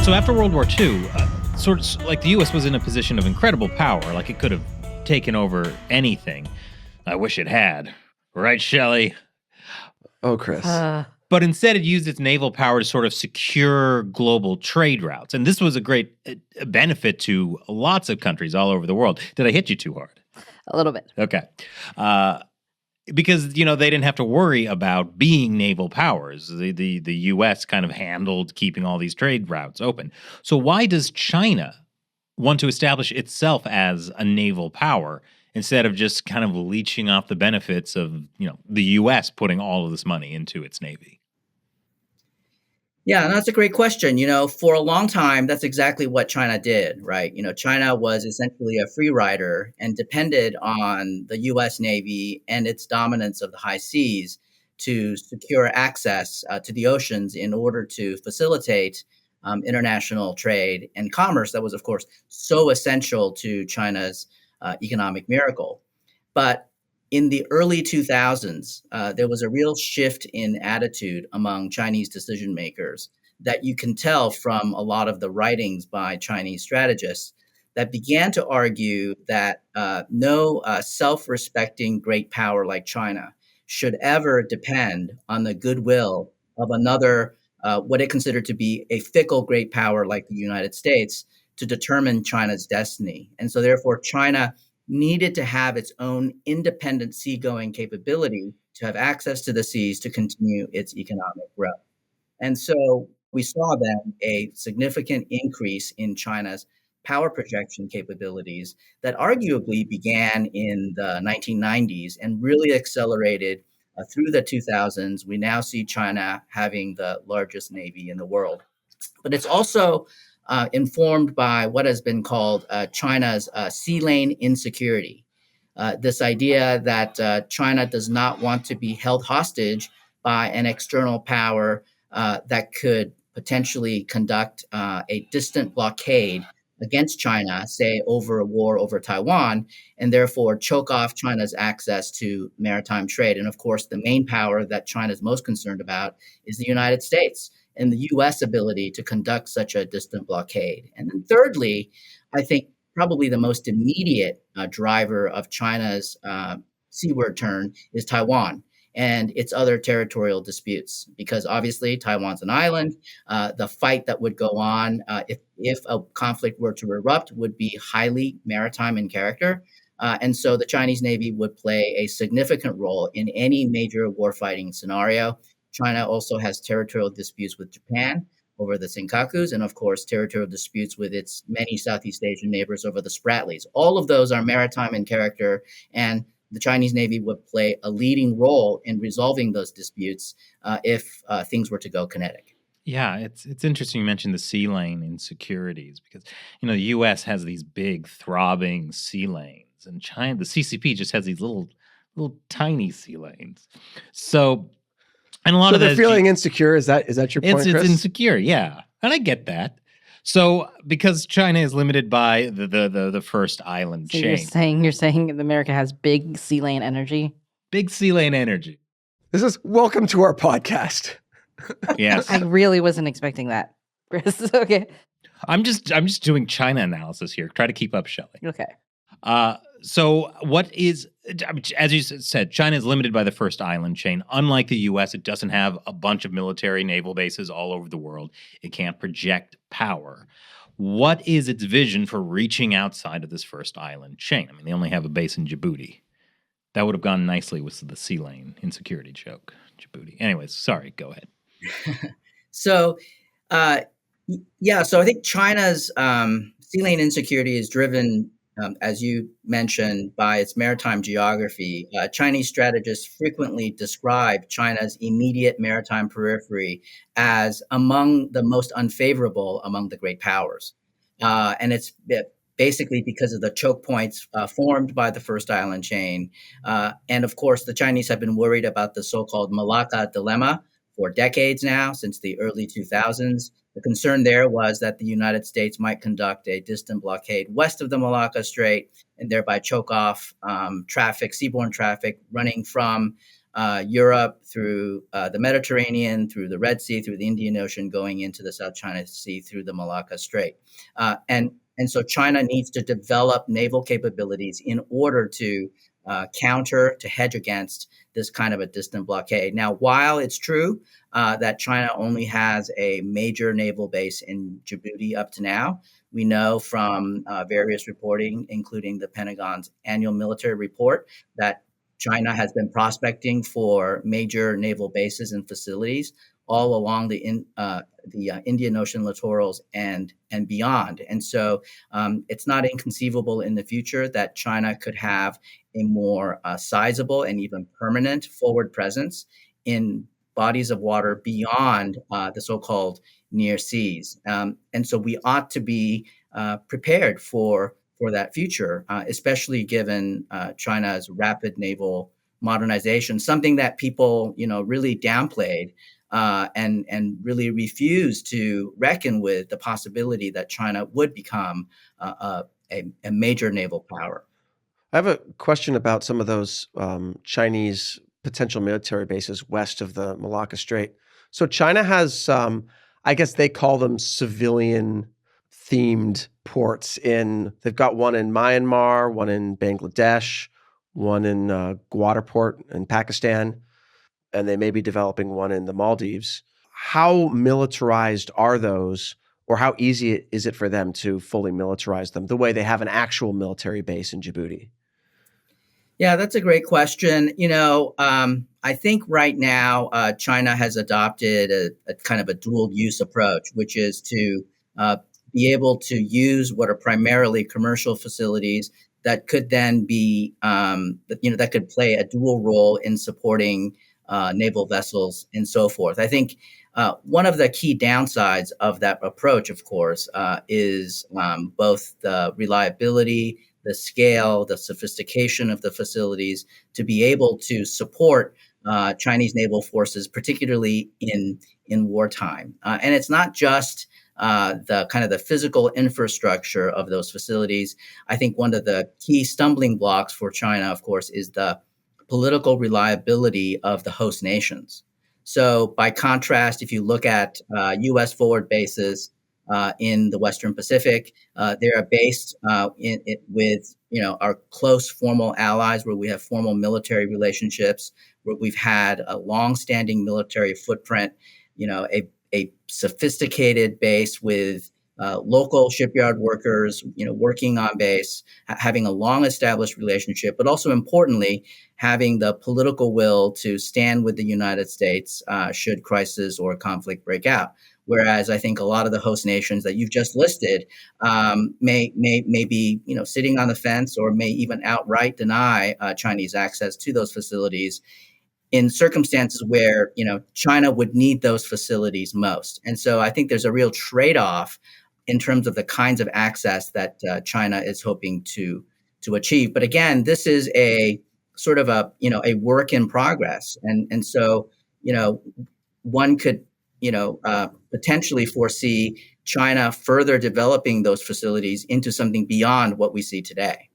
So after World War II, sort of like the U.S. was in a position of incredible power, like it could have taken over anything. I wish it had. Right, Shelley? Oh, Chris. But instead, it used its naval power to sort of secure global trade routes. And this was a great benefit to lots of countries all over the world. Did I hit you too hard? A little bit. Okay. Because, they didn't have to worry about being naval powers. The U.S. kind of handled keeping all these trade routes open. So why does China want to establish itself as a naval power instead of just kind of leeching off the benefits of, the U.S. putting all of this money into its Navy? Yeah, that's a great question. For a long time, that's exactly what China did, right? China was essentially a free rider and depended on the U.S. Navy and its dominance of the high seas to secure access to the oceans in order to facilitate international trade and commerce that was, of course, so essential to China's economic miracle. But in the early 2000s, there was a real shift in attitude among Chinese decision makers that you can tell from a lot of the writings by Chinese strategists that began to argue that no self-respecting great power like China should ever depend on the goodwill of another, what it considered to be a fickle great power like the United States to determine China's destiny. And so therefore, China needed to have its own independent seagoing capability to have access to the seas to continue its economic growth. And so we saw then a significant increase in China's power projection capabilities that arguably began in the 1990s and really accelerated through the 2000s. We now see China having the largest navy in the world. But it's also informed by what has been called China's sea lane insecurity. This idea that China does not want to be held hostage by an external power that could potentially conduct a distant blockade against China, say over a war over Taiwan, and therefore choke off China's access to maritime trade. And of course, the main power that China is most concerned about is the United States and the U.S. ability to conduct such a distant blockade. And then thirdly, I think probably the most immediate driver of China's seaward turn is Taiwan and its other territorial disputes, because obviously Taiwan's an island. The fight that would go on if a conflict were to erupt would be highly maritime in character. And so the Chinese Navy would play a significant role in any major warfighting scenario. China also has territorial disputes with Japan over the Senkakus, and of course, territorial disputes with its many Southeast Asian neighbors over the Spratlys. All of those are maritime in character, and the Chinese Navy would play a leading role in resolving those disputes if things were to go kinetic. Yeah, it's interesting you mentioned the sea lane insecurities because, the U.S. has these big throbbing sea lanes, and China, the CCP just has these little tiny sea lanes. So... And a lot so of they're feeling insecure. Is that your point, Chris? It's insecure, yeah, and I get that. So because China is limited by the first island chain, you're saying America has big sea lane energy. Big sea lane energy. This is welcome to our podcast. Yes, I really wasn't expecting that, Chris. Okay, I'm just doing China analysis here. Try to keep up, Shelley. Okay. So what is, as you said, China is limited by the first island chain. Unlike the U.S., it doesn't have a bunch of military naval bases all over the world. It can't project power. What is its vision for reaching outside of this first island chain? I mean, they only have a base in Djibouti. That would have gone nicely with the sea lane insecurity joke, Djibouti. Anyways, sorry, go ahead. So I think China's sea lane insecurity is driven, as you mentioned, by its maritime geography. Chinese strategists frequently describe China's immediate maritime periphery as among the most unfavorable among the great powers. And it's basically because of the choke points formed by the first island chain. And of course, the Chinese have been worried about the so-called Malacca dilemma for decades now, since the early 2000s. The concern there was that the United States might conduct a distant blockade west of the Malacca Strait and thereby choke off seaborne traffic running from Europe, through the Mediterranean, through the Red Sea, through the Indian Ocean, going into the South China Sea through the Malacca Strait. And so China needs to develop naval capabilities in order to counter, to hedge against this kind of a distant blockade. Now, while it's true that China only has a major naval base in Djibouti up to now, we know from various reporting, including the Pentagon's annual military report, that China has been prospecting for major naval bases and facilities all along the Indian Ocean littorals and beyond. And so it's not inconceivable in the future that China could have a more sizable and even permanent forward presence in bodies of water beyond the so-called near seas. And so we ought to be prepared for that future, especially given China's rapid naval modernization, something that people, really downplayed and really refused to reckon with the possibility that China would become a major naval power. I have a question about some of those Chinese potential military bases west of the Malacca Strait. So China has, I guess they call them civilian themed ports they've got one in Myanmar, one in Bangladesh, one in Guadalport in Pakistan, and they may be developing one in the Maldives. How militarized are those, or how easy is it for them to fully militarize them the way they have an actual military base in Djibouti? Yeah, that's a great question. I think right now China has adopted a kind of a dual use approach, which is to be able to use what are primarily commercial facilities that could then be, that could play a dual role in supporting naval vessels and so forth. I think one of the key downsides of that approach, of course, is both the reliability, the scale, the sophistication of the facilities to be able to support Chinese naval forces, particularly in wartime. And it's not just the kind of the physical infrastructure of those facilities. I think one of the key stumbling blocks for China, of course, is the political reliability of the host nations. So by contrast, if you look at U.S. forward bases in the Western Pacific, they are based with our close formal allies, where we have formal military relationships, where we've had a long-standing military footprint, a sophisticated base with local shipyard workers, working on base, having a long-established relationship, but also importantly, having the political will to stand with the United States should crisis or conflict break out. Whereas I think a lot of the host nations that you've just listed may be sitting on the fence, or may even outright deny Chinese access to those facilities in circumstances where China would need those facilities most. And so I think there's a real trade-off in terms of the kinds of access that China is hoping to achieve. But again, this is a sort of a work in progress, and so one could potentially foresee China further developing those facilities into something beyond what we see today.